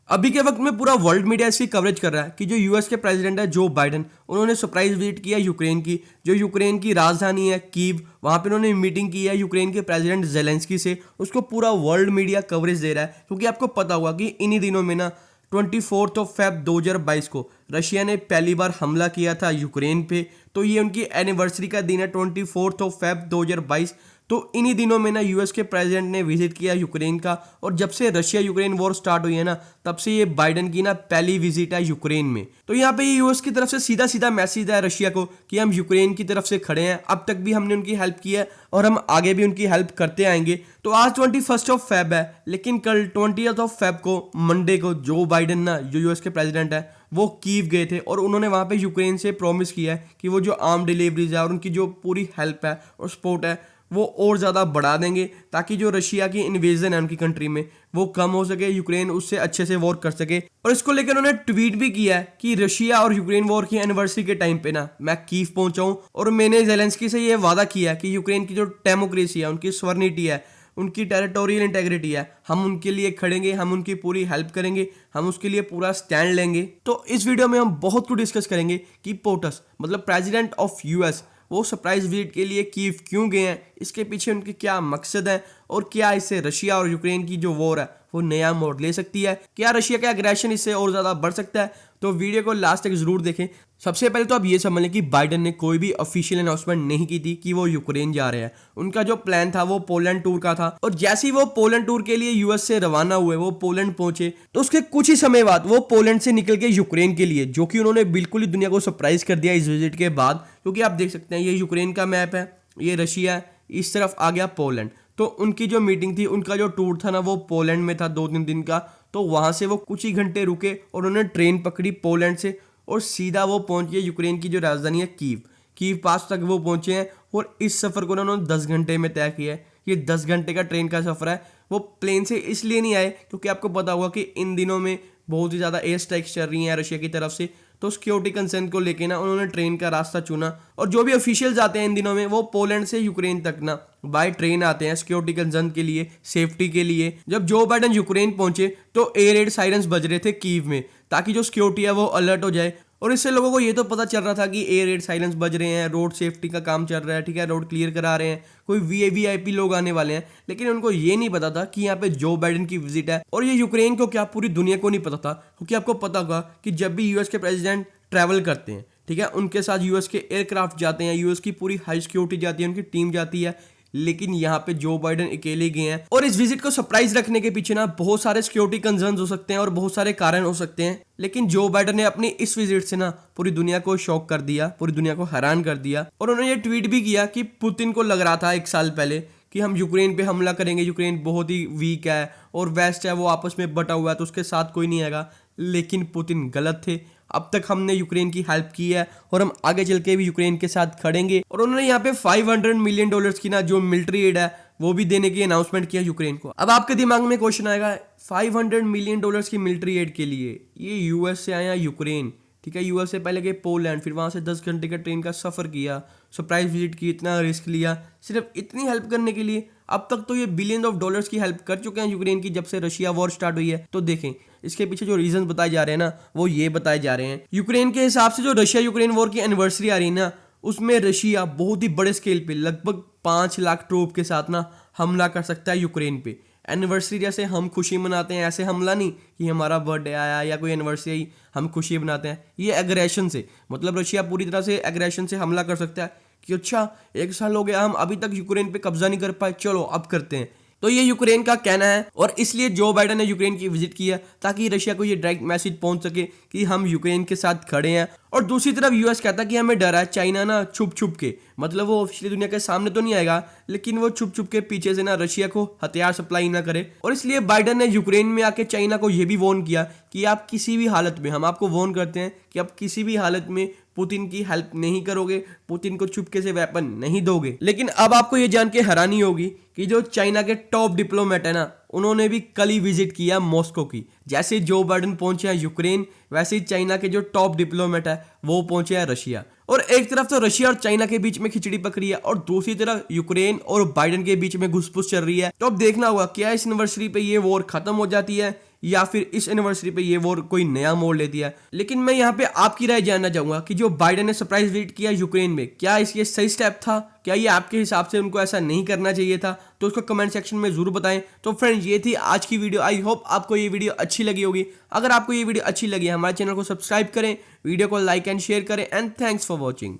अभी के वक्त में पूरा वर्ल्ड मीडिया इसकी कवरेज कर रहा है कि जो यूएस के प्रेसिडेंट है जो बाइडेन, उन्होंने सरप्राइज विजिट किया यूक्रेन की, जो यूक्रेन की राजधानी है कीव, वहां पे उन्होंने मीटिंग की है यूक्रेन के प्रेसिडेंट जेलेंस्की से। उसको पूरा वर्ल्ड मीडिया कवरेज दे रहा है क्योंकि आपको पता होगा कि इन्हीं दिनों में ना 24 Feb 2022 को रशिया ने पहली बार हमला किया था यूक्रेन पे। तो ये उनकी एनिवर्सरी का दिन है 24 Feb 2022। तो इन्हीं दिनों में ना यूएस के प्रेसिडेंट ने विजिट किया यूक्रेन का। और जब से रशिया यूक्रेन वॉर स्टार्ट हुई है ना, तब से ये बाइडेन की ना पहली विजिट है यूक्रेन में। तो यहाँ पे ये यूएस की तरफ से सीधा सीधा मैसेज है रशिया को कि हम यूक्रेन की तरफ से खड़े हैं। अब तक भी हमने उनकी हेल्प की है और हम आगे भी उनकी हेल्प करते आएंगे। तो आज 21 Feb है, लेकिन कल 20 Feb को मंडे को जो बाइडेन ना, जो यूएस के प्रेसिडेंट है, वो कीव गए थे और उन्होंने वहां पे यूक्रेन से प्रॉमिस किया है कि वो जो आर्म डिलीवरीज है और उनकी जो पूरी हेल्प है और सपोर्ट है वो और ज़्यादा बढ़ा देंगे, ताकि जो रशिया की इन्वेजन है उनकी कंट्री में वो कम हो सके, यूक्रेन उससे अच्छे से वॉर कर सके। और इसको लेकर उन्होंने ट्वीट भी किया है कि रशिया और यूक्रेन वॉर की एनिवर्सरी के टाइम पे ना मैं कीव पहुंचा हूं और मैंने जेलेंस्की से ये वादा किया कि यूक्रेन की जो डेमोक्रेसी है, उनकी सॉवरेनिटी है, उनकी टेरिटोरियल इंटेग्रिटी है, हम उनके लिए खड़ेंगे, हम उनकी पूरी हेल्प करेंगे, हम उसके लिए पूरा स्टैंड लेंगे। तो इस वीडियो में हम बहुत कुछ डिस्कस करेंगे कि पोटस मतलब प्रेसिडेंट ऑफ यूएस वो सरप्राइज विजिट के लिए कीव क्यों गए हैं, इसके पीछे उनके क्या मकसद हैं और क्या इससे रशिया और यूक्रेन की जो वॉर है वो नया मोड़ ले सकती है, क्या रशिया का एग्रेशन इससे और ज़्यादा बढ़ सकता है। तो वीडियो को लास्ट तक जरूर देखें। सबसे पहले तो आप ये समझ लें कि बाइडेन ने कोई भी ऑफिशियल अनाउंसमेंट नहीं की थी कि वो यूक्रेन जा रहे हैं। उनका जो प्लान था वो पोलैंड टूर का था और जैसे ही वो पोलैंड टूर के लिए यूएस से रवाना हुए, वो पोलैंड पहुंचे, तो उसके कुछ ही समय बाद वो पोलैंड से निकल के यूक्रेन के लिए, जो कि उन्होंने बिल्कुल ही दुनिया को सरप्राइज कर दिया इस विजिट के बाद। क्योंकि आप देख सकते हैं ये यूक्रेन का मैप है, ये रशिया है, इस तरफ आ गया पोलैंड। तो उनकी जो मीटिंग थी, उनका जो टूर था ना, वो पोलैंड में था 2-3 दिन का। तो वहां से वो कुछ ही घंटे रुके और उन्होंने ट्रेन पकड़ी पोलैंड से और सीधा वो पहुंच गए यूक्रेन की जो राजधानी है कीव। कीव पास तक वो पहुंचे हैं और इस सफ़र को उन्होंने 10 घंटे में तय किया है। ये 10 घंटे का ट्रेन का सफ़र है। वो प्लेन से इसलिए नहीं आए क्योंकि आपको पता होगा कि इन दिनों में बहुत ही ज़्यादा एयर स्ट्राइक्स चल रही हैं रशिया की तरफ से। तो सिक्योरिटी कंसर्न को लेके ना उन्होंने ट्रेन का रास्ता चुना। और जो भी ऑफिशियल्स आते हैं इन दिनों में, वो पोलैंड से यूक्रेन तक ना बाय ट्रेन आते हैं सिक्योरिटी कंसर्न के लिए, सेफ्टी के लिए। जब जो बाइडेन यूक्रेन पहुंचे तो एयर रेड साइरेंस बज रहे थे कीव में, ताकि जो सिक्योरिटी है वो अलर्ट हो जाए। और इससे लोगों को ये तो पता चल रहा था कि एयर रेड साइलेंस बज रहे हैं, रोड सेफ्टी का काम चल रहा है, ठीक है, रोड क्लियर करा रहे हैं, कोई वीआईपी लोग आने वाले हैं। लेकिन उनको ये नहीं पता था कि यहाँ पे जो बाइडेन की विजिट है। और ये यूक्रेन को क्या, पूरी दुनिया को नहीं पता था। क्योंकि आपको पता होगा कि जब भी यूएस के प्रेसिडेंट ट्रैवल करते हैं, ठीक है, उनके साथ यूएस के एयरक्राफ्ट जाते हैं, यूएस की पूरी हाई सिक्योरिटी जाती है, उनकी टीम जाती है। लेकिन यहाँ पे जो बाइडेन अकेले गए हैं। और इस विजिट को सरप्राइज रखने के पीछे ना बहुत सारे सिक्योरिटी कंसर्न्स हो सकते हैं और बहुत सारे कारण हो सकते हैं। लेकिन जो बाइडेन ने अपनी इस विजिट से ना पूरी दुनिया को शॉक कर दिया, पूरी दुनिया को हैरान कर दिया। और उन्होंने ये ट्वीट भी किया कि पुतिन को लग रहा था 1 साल पहले कि हम यूक्रेन पे हमला करेंगे, यूक्रेन बहुत ही वीक है और वेस्ट है, वो आपस में बटा हुआ है, तो उसके साथ कोई नहीं आएगा। लेकिन पुतिन गलत थे। अब तक हमने यूक्रेन की हेल्प की है और हम आगे चल के भी यूक्रेन के साथ खड़ेंगे। और उन्होंने यहाँ पे $500 मिलियन की ना जो मिलिट्री एड है वो भी देने की अनाउंसमेंट किया यूक्रेन को। अब आपके दिमाग में क्वेश्चन आएगा, $500 मिलियन की मिलिट्री एड के लिए ये यूएस से आया यूक्रेन, ठीक है, यूएस से पहले गए पोलैंड, फिर वहां से 10 घंटे का ट्रेन का सफर किया, सरप्राइज विजिट की, इतना रिस्क लिया सिर्फ इतनी हेल्प करने के लिए। अब तक तो ये बिलियन ऑफ डॉलर्स की हेल्प कर चुके हैं यूक्रेन की जब से रशिया वॉर स्टार्ट हुई है। तो देखें इसके पीछे जो रीजन बताए जा रहे हैं ना, वो ये बताए जा रहे हैं यूक्रेन के हिसाब से जो रशिया यूक्रेन वॉर की एनिवर्सरी आ रही है ना, उसमें रशिया बहुत ही बड़े स्केल पे लगभग 5 लाख ट्रूप के साथ ना हमला कर सकता है यूक्रेन पे। एनिवर्सरी जैसे हम खुशी मनाते हैं ऐसे हमला नहीं कि हमारा बर्थडे आया या कोई एनिवर्सरी आई हम खुशी मनाते हैं। ये एग्रेशन से, मतलब रशिया पूरी तरह से एग्रेशन से हमला कर सकता है कि अच्छा 1 साल हो गया हम अभी तक यूक्रेन पे कब्जा नहीं कर पाए, चलो अब करते हैं। तो ये यूक्रेन का कहना है और इसलिए जो बाइडेन ने यूक्रेन की विजिट की है ताकि रशिया को ये डायरेक्ट मैसेज पहुंच सके कि हम यूक्रेन के साथ खड़े हैं। और दूसरी तरफ यूएस कहता है कि हमें डर है चाइना ना छुप छुप के, मतलब वो ऑफिशियली दुनिया के सामने तो नहीं आएगा लेकिन वो छुप छुप के पीछे से ना रशिया को हथियार सप्लाई ना करे। और इसलिए बाइडेन ने यूक्रेन में आके चाइना को ये भी वार्न किया कि आप किसी भी हालत में, हम आपको वार्न करते हैं कि आप किसी भी हालत में पुतिन की हेल्प नहीं करोगे, पुतिन को चुपके से वेपन नहीं दोगे। लेकिन अब आपको ये जान के हैरानी होगी कि जो चाइना के टॉप डिप्लोमेट है ना, उन्होंने भी कल ही विजिट किया मॉस्को की। जैसे जो बाइडेन पहुंचे हैं यूक्रेन, वैसे ही चाइना के जो टॉप डिप्लोमेट है वो पहुंचे हैं रशिया। और एक तरफ तो रशिया और चाइना के बीच में खिचड़ी पक रही है और दूसरी तरफ यूक्रेन और बाइडेन के बीच में घुसपुस चल रही है। तो अब देखना होगा क्या इस एनिवर्सरी पे ये वॉर खत्म हो जाती है या फिर इस एनिवर्सरी पे ये वॉर कोई नया मोड़ ले दिया है। लेकिन मैं यहाँ पे आपकी राय जानना चाहूंगा कि जो बाइडेन ने सरप्राइज विजिट किया यूक्रेन में, क्या ये सही स्टेप था? क्या ये आपके हिसाब से उनको ऐसा नहीं करना चाहिए था? तो उसको कमेंट सेक्शन में जरूर बताएं। तो फ्रेंड्स, ये थी आज की वीडियो। आई होप आपको ये वीडियो अच्छी लगी होगी। अगर आपको ये वीडियो अच्छी लगी, हमारे चैनल को सब्सक्राइब करें, वीडियो को लाइक एंड शेयर करें, एंड थैंक्स फॉर वॉचिंग।